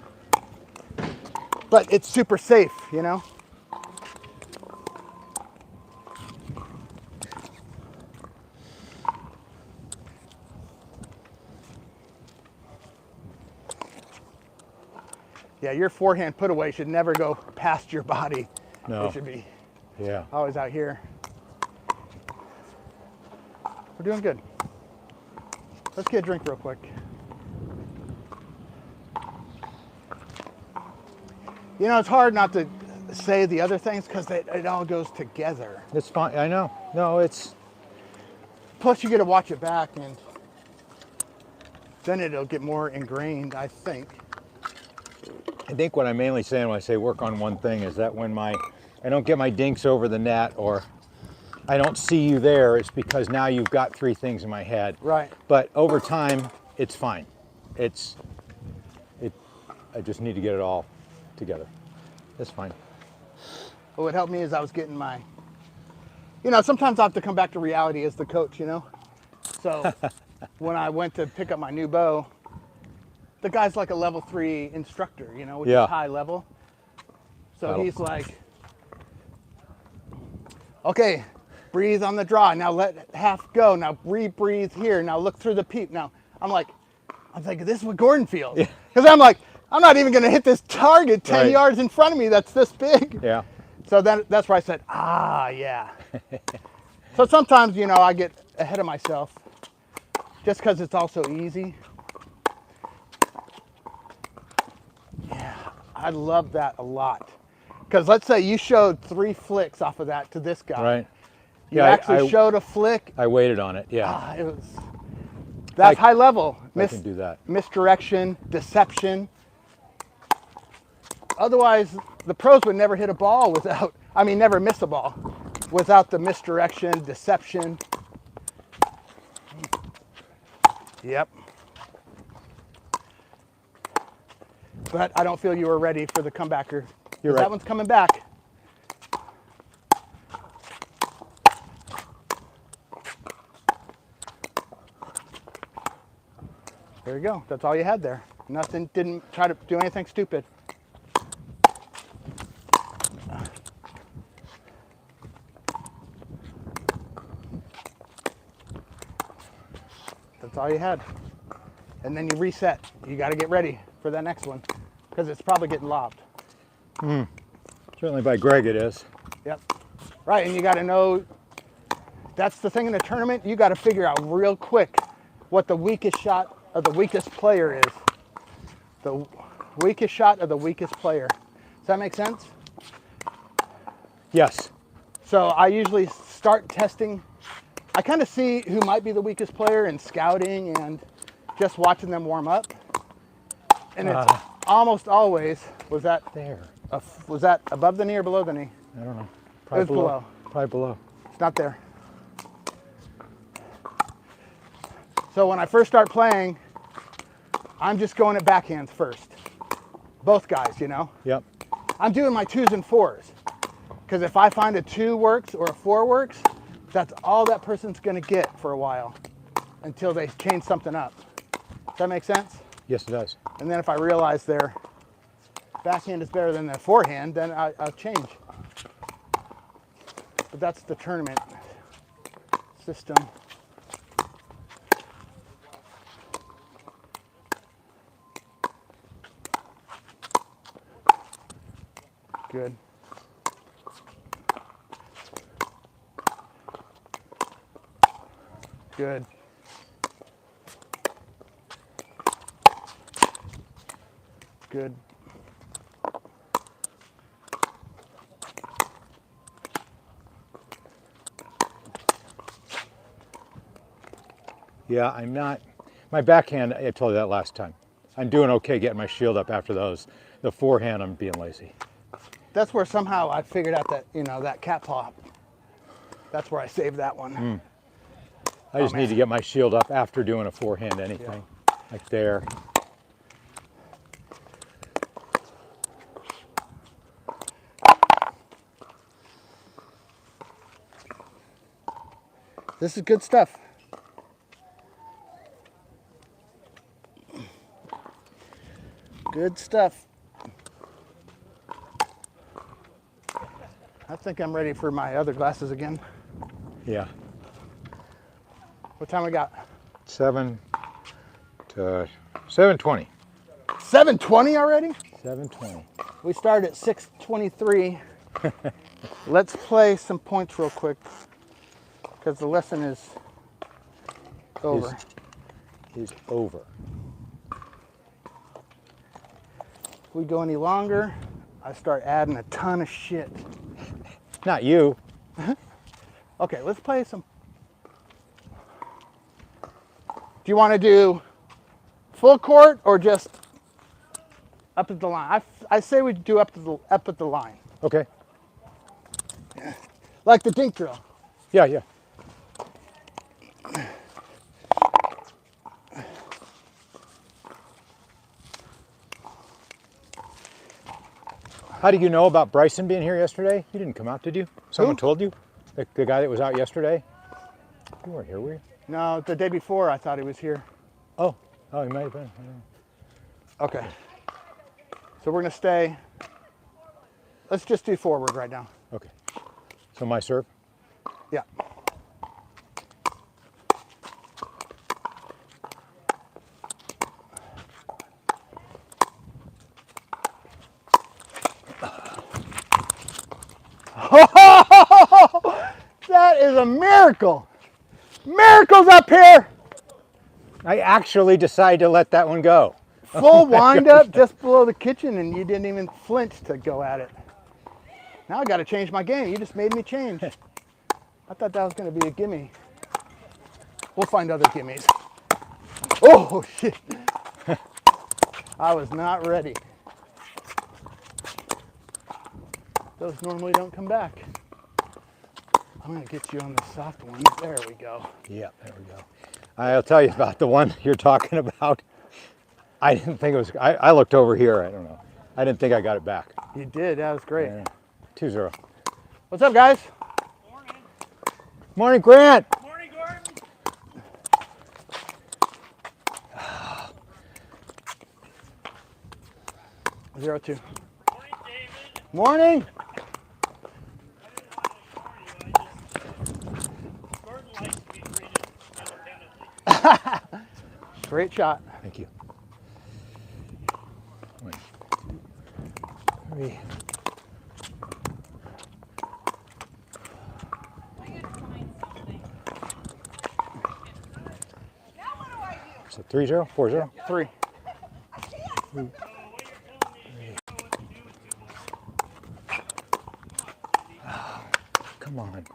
But it's super safe, you know? Yeah, your forehand put away should never go past your body. No. It should be Yeah. always out here. We're doing good. Let's get a drink real quick. You know, it's hard not to say the other things because it all goes together. It's fine. I know. No, it's. Plus, you get to watch it back, and then it'll get more ingrained, I think. I think what I'm mainly saying when I say work on one thing is that when I don't get my dinks over the net or I don't see you there, it's because now you've got three things in my head. Right. But over time, it's fine. I just need to get it all together. It's fine. What helped me is I was getting my, you know, sometimes I have to come back to reality as the coach, you know? So when I went to pick up my new bow, the guy's like a level 3 instructor, you know, which Yeah. is high level. So That'll- he's like, okay, breathe on the draw. Now let half go. Now breathe here. Now look through the peep. Now I'm thinking, this is what Gordon feels. Because I'm like, I'm not even going to hit this target 10 Right. yards in front of me that's this big. Yeah. So that's where I said, yeah. So sometimes, you know, I get ahead of myself just because it's also easy. Yeah, I love that a lot. Because let's say you showed 3 flicks off of that to this guy. Right. You Yeah, actually showed a flick. I waited on it. Yeah. That's high level. I can do that. Misdirection, deception. Otherwise, the pros would never hit a ball never miss a ball without the misdirection, deception. Yep. But I don't feel you were ready for the comebacker. You're right. That one's coming back. There you go. That's all you had there. Nothing, didn't try to do anything stupid. That's all you had. And then you reset. You got to get ready for that next one because it's probably getting lobbed. Certainly by Greg it is. Yep. Right, and you got to know, that's the thing in a tournament, you got to figure out real quick what the weakest shot of the weakest player is. The weakest shot of the weakest player. Does that make sense? Yes. So I usually start testing. I kind of see who might be the weakest player in scouting and just watching them warm up. And it's almost always, was that above the knee or below the knee? I don't know. It was below. Probably below. It's not there. So when I first start playing, I'm just going at backhands first. Both guys, you know. Yep. I'm doing my 2s and 4s. Because if I find a 2 works or a 4 works, that's all that person's going to get for a while until they change something up. Does that make sense? Yes, it does. And then if I realize their backhand is better than their forehand, then I'll change. But that's the tournament system. Good. Good. Good. Yeah, I'm not. My backhand, I told you that last time. I'm doing okay getting my shield up after those. The forehand, I'm being lazy. That's where somehow I figured out that, you know, that cat paw. That's where I saved that one. I just need to get my shield up after doing a forehand anything. Like there. This is good stuff. Good stuff. I think I'm ready for my other glasses again. Yeah. What time we got? 7 to 7:20. 7:20 already? 7:20. We started at 6:23. Let's play some points real quick because the lesson is over. Is over. If we go any longer, I start adding a ton of shit. Not you. Okay, let's play some. Do you want to do full court or just up at the line? I say we do up at the line, Okay. like the dink drill. Yeah, yeah. How did you know about Bryson being here yesterday? You didn't come out, did you? Someone Who? told you? The guy that was out yesterday? You weren't here, were you? No, the day before I thought he was here. Oh, he might have been. I don't know. Okay. So we're gonna stay. Let's just do forward right now. Okay. So my serve? Yeah. That is a miracle. Miracles up here. I actually decided to let that one go. Full wind up just below the kitchen and you didn't even flinch to go at it. Now I got to change my game. You just made me change. I thought that was going to be a gimme. We'll find other gimmies. Oh, shit. I was not ready. Those normally don't come back. I'm going to get you on the soft one. There we go. Yeah, there we go. I'll tell you about the one you're talking about. I didn't think it was, I looked over here, I don't know. I didn't think I got it back. You did. That was great. Yeah. 2-0. What's up, guys? Morning. Morning, Grant. Morning, Gordon. 0-2. Morning, David. Morning. Gordon likes to be treated independently. Great shot. Thank you. 1, 2, 3. So 3-0, 4-0? 3. Come on.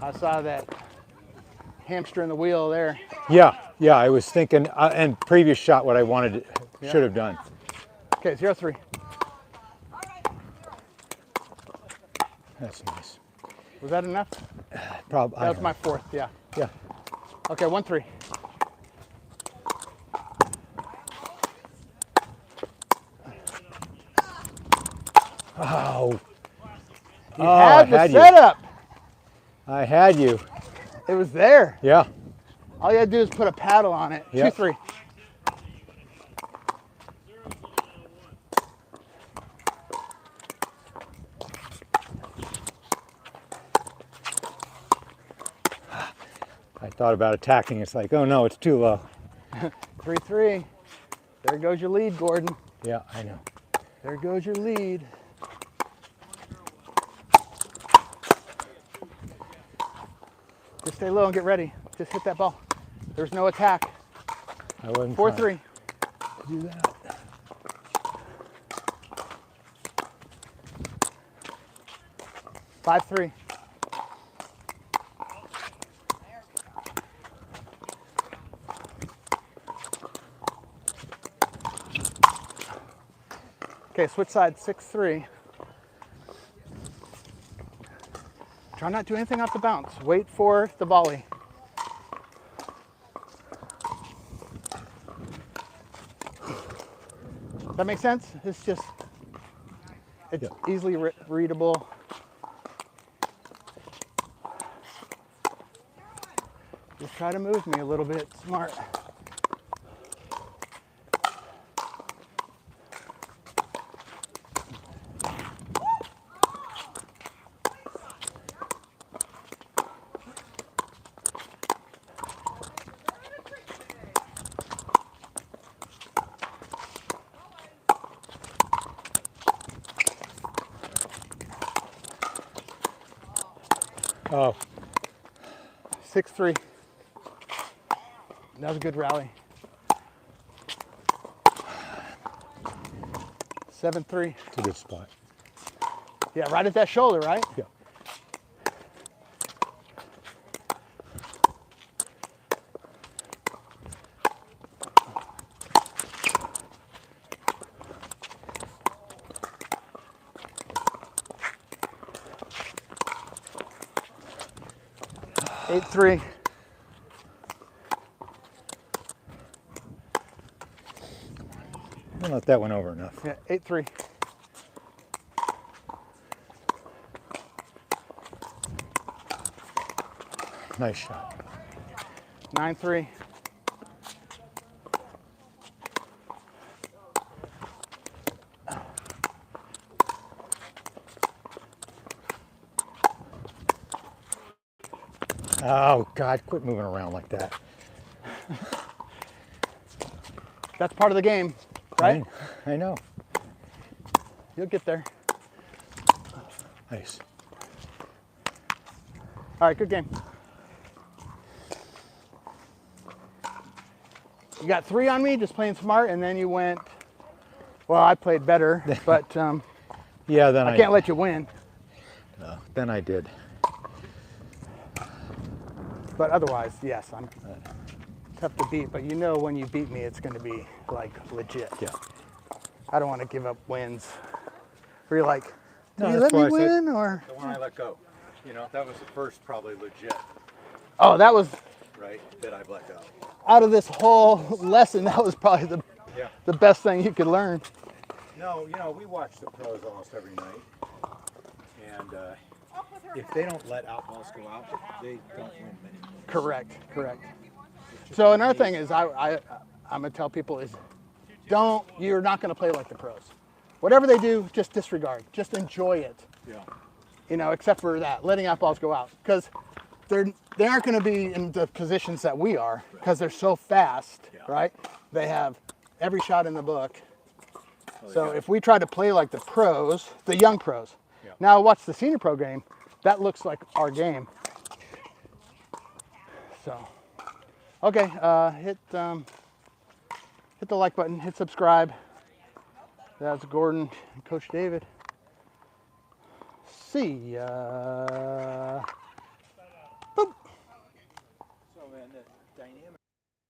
I saw that hamster in the wheel there. Yeah, I was thinking, and previous shot what I wanted, should have done. Okay, 0-3. That's nice. Was that enough? Probably. That was my fourth, yeah. Yeah. Okay, 1-3. Oh. You had the setup. I had you. It was there. Yeah. All you had to do is put a paddle on it. Yep. 2-3. I thought about attacking. It's like, oh no, it's too low. 3-3. There goes your lead, Gordon. Yeah, I know. There goes your lead. Just stay low and get ready. Just hit that ball. There's no attack. I wasn't 4-3. trying to do that. Five, 3. Okay, switch side, 6-3. Try not to do anything off the bounce. Wait for the volley. That makes sense? It's just, it's easily readable. Just try to move me a little bit, smart. Oh, 6-3. That was a good rally. 7-3. it's a good spot. Yeah, right at that shoulder, right? Yeah. Eight, 3. I don't let that one over enough. Yeah, 8-3. Nice shot. 9-3. Oh, God, quit moving around like that. That's part of the game, right? I know. You'll get there. Nice. All right, good game. You got 3 on me, just playing smart, and then you went, well, I played better, but Yeah, then I can't let you win. No, then I did. But otherwise, yes, I'm tough to beat, but you know when you beat me, it's going to be like legit. Yeah. I don't want to give up wins. Where you're like, No, did you that's let me why I said- win? Or, The one I let go. You know, that was the first probably legit, oh, that was, right, that I've let go. out of this whole lesson, that was probably Yeah. the best thing you could learn. No, you know, we watch the pros almost every night. And if they don't let out balls go out, they don't win many. Correct. So another thing is I'm gonna tell people is you're not gonna play like the pros. Whatever they do, just disregard. Just enjoy it. Yeah. You know, except for that, letting out balls go out. Because they aren't gonna be in the positions that we are because they're so fast, right? They have every shot in the book. So if we try to play like the pros, the young pros, now watch the senior pro game, that looks like our game. So, okay, hit the like button, hit subscribe. That's Gordon and Coach David. See ya.